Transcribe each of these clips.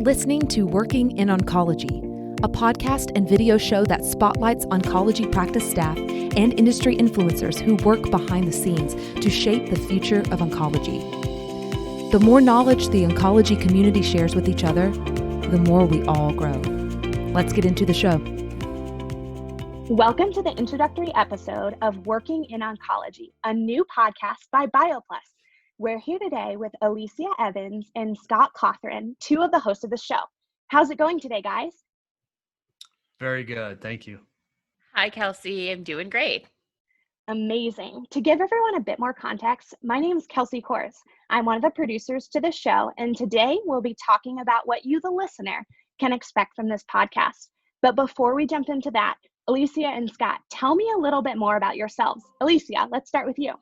listening to Working in Oncology, a podcast and video show that spotlights oncology practice staff and industry influencers who work behind the scenes to shape the future of oncology. The more knowledge the oncology community shares with each other, the more we all grow. Let's get into the show. Welcome to the introductory episode of Working in Oncology, a new podcast by BioPlus. We're here today with Alicia Evans and Scott Cothran, two of the hosts of the show. How's it going today, guys? Very good. Thank you. Hi, Kelsey. I'm doing great. Amazing. To give everyone a bit more context, my name is Kelsey Kors. I'm one of the producers to the show, and today we'll be talking about what you, the listener, can expect from this podcast. But before we jump into that, Alicia and Scott, tell me a little bit more about yourselves. Alicia, let's start with you.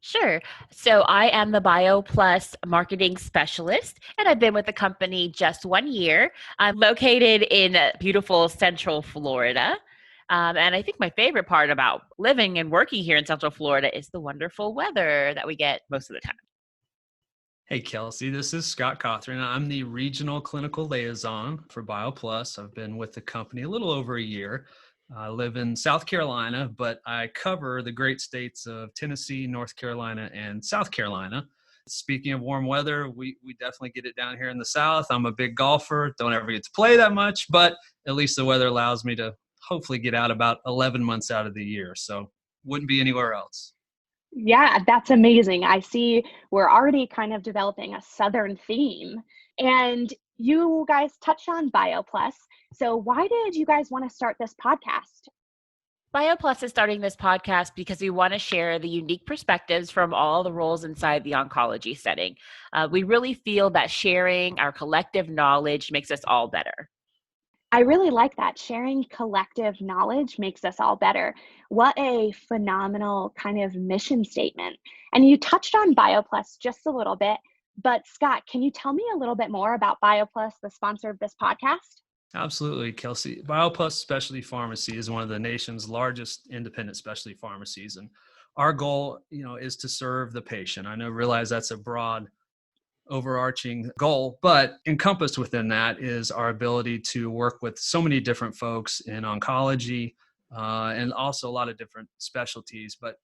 Sure. So I am the BioPlus marketing specialist, and I've been with the company just 1 year. I'm located in beautiful Central Florida. And I think my favorite part about living and working here in Central Florida is the wonderful weather that we get most of the time. Hey, Kelsey, this is Scott Cothran. I'm the Regional Clinical Liaison for BioPlus. I've been with the company a little over a year. I live in South Carolina, but I cover the great states of Tennessee, North Carolina, and South Carolina. Speaking of warm weather, we definitely get it down here in the South. I'm a big golfer, don't ever get to play that much, but at least the weather allows me to hopefully get out about 11 months out of the year. So wouldn't be anywhere else. Yeah, that's amazing. I see we're already kind of developing a Southern theme. And you guys touched on BioPlus. So why did you guys want to start this podcast? BioPlus is starting this podcast because we want to share the unique perspectives from all the roles inside the oncology setting. We really feel that sharing our collective knowledge makes us all better. I really like that. Sharing collective knowledge makes us all better. What a phenomenal kind of mission statement. And you touched on BioPlus just a little bit, but Scott, can you tell me a little bit more about BioPlus, the sponsor of this podcast? Absolutely, Kelsey. BioPlus Specialty Pharmacy is one of the nation's largest independent specialty pharmacies. And our goal, is to serve the patient. Realize that's a broad overarching goal, but encompassed within that is our ability to work with so many different folks in oncology and also a lot of different specialties. But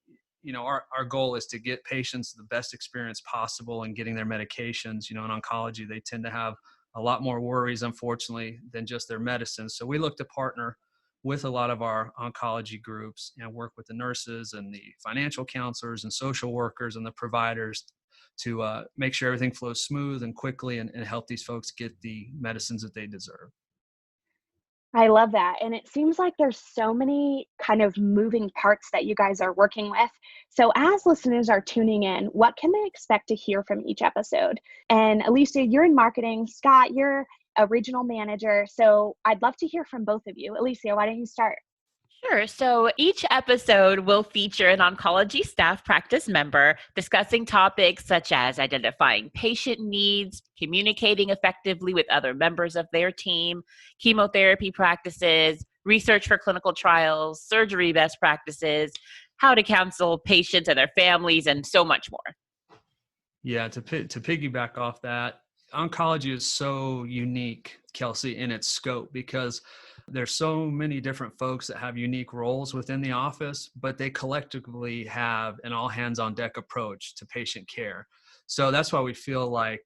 our goal is to get patients the best experience possible in getting their medications. In oncology, they tend to have a lot more worries, unfortunately, than just their medicine. So we look to partner with a lot of our oncology groups and work with the nurses and the financial counselors and social workers and the providers to make sure everything flows smooth and quickly and help these folks get the medicines that they deserve. I love that. And it seems like there's so many kind of moving parts that you guys are working with. So as listeners are tuning in, what can they expect to hear from each episode? And Alicia, you're in marketing. Scott, you're a regional manager. So I'd love to hear from both of you. Alicia, why don't you start? Sure. So each episode will feature an oncology staff practice member discussing topics such as identifying patient needs, communicating effectively with other members of their team, chemotherapy practices, research for clinical trials, surgery best practices, how to counsel patients and their families, and so much more. Yeah, to piggyback off that, oncology is so unique, Kelsey, in its scope because there's so many different folks that have unique roles within the office, but they collectively have an all hands on deck approach to patient care. So that's why we feel like,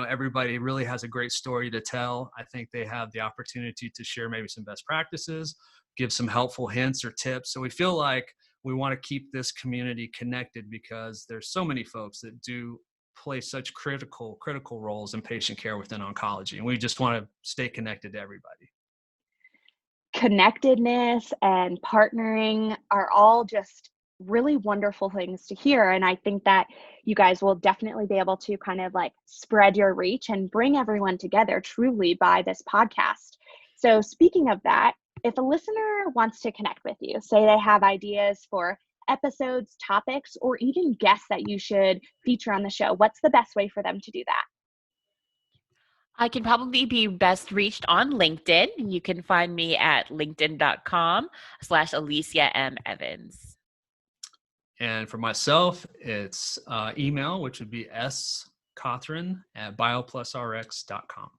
everybody really has a great story to tell. I think they have the opportunity to share maybe some best practices, give some helpful hints or tips. So we feel like we want to keep this community connected because there's so many folks that do play such critical roles in patient care within oncology. And we just want to stay connected to everybody. Connectedness and partnering are all just really wonderful things to hear. And I think that you guys will definitely be able to kind of like spread your reach and bring everyone together truly by this podcast. So speaking of that, if a listener wants to connect with you, say they have ideas for episodes, topics, or even guests that you should feature on the show, what's the best way for them to do that? I can probably be best reached on LinkedIn. You can find me at linkedin.com/Alicia M. Evans. And for myself, it's email, which would be scothran@bioplusrx.com.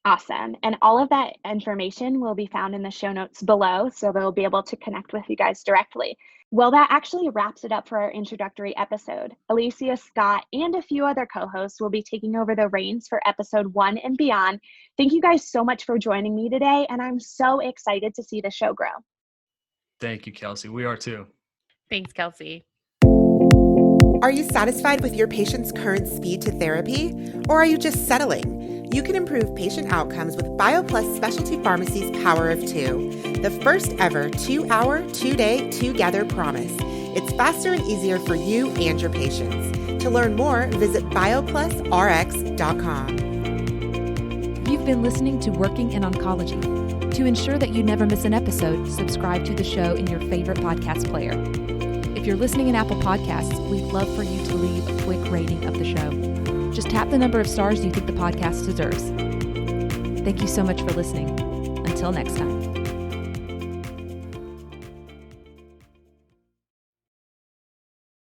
Awesome. And all of that information will be found in the show notes below, so they'll be able to connect with you guys directly. Well, that actually wraps it up for our introductory episode. Alicia, Scott, and a few other co-hosts will be taking over the reins for episode 1 and beyond. Thank you guys so much for joining me today, and I'm so excited to see the show grow. Thank you, Kelsey. We are too. Thanks, Kelsey. Are you satisfied with your patient's current speed to therapy, or are you just settling? You can improve patient outcomes with BioPlus Specialty Pharmacy's Power of 2, the first ever 2-hour, 2-day, 2-gather promise. It's faster and easier for you and your patients. To learn more, visit bioplusrx.com. You've been listening to Working in Oncology. To ensure that you never miss an episode, subscribe to the show in your favorite podcast player. If you're listening in Apple Podcasts, we'd love for you to leave a quick rating of the show. Just tap the number of stars you think the podcast deserves. Thank you so much for listening. Until next time.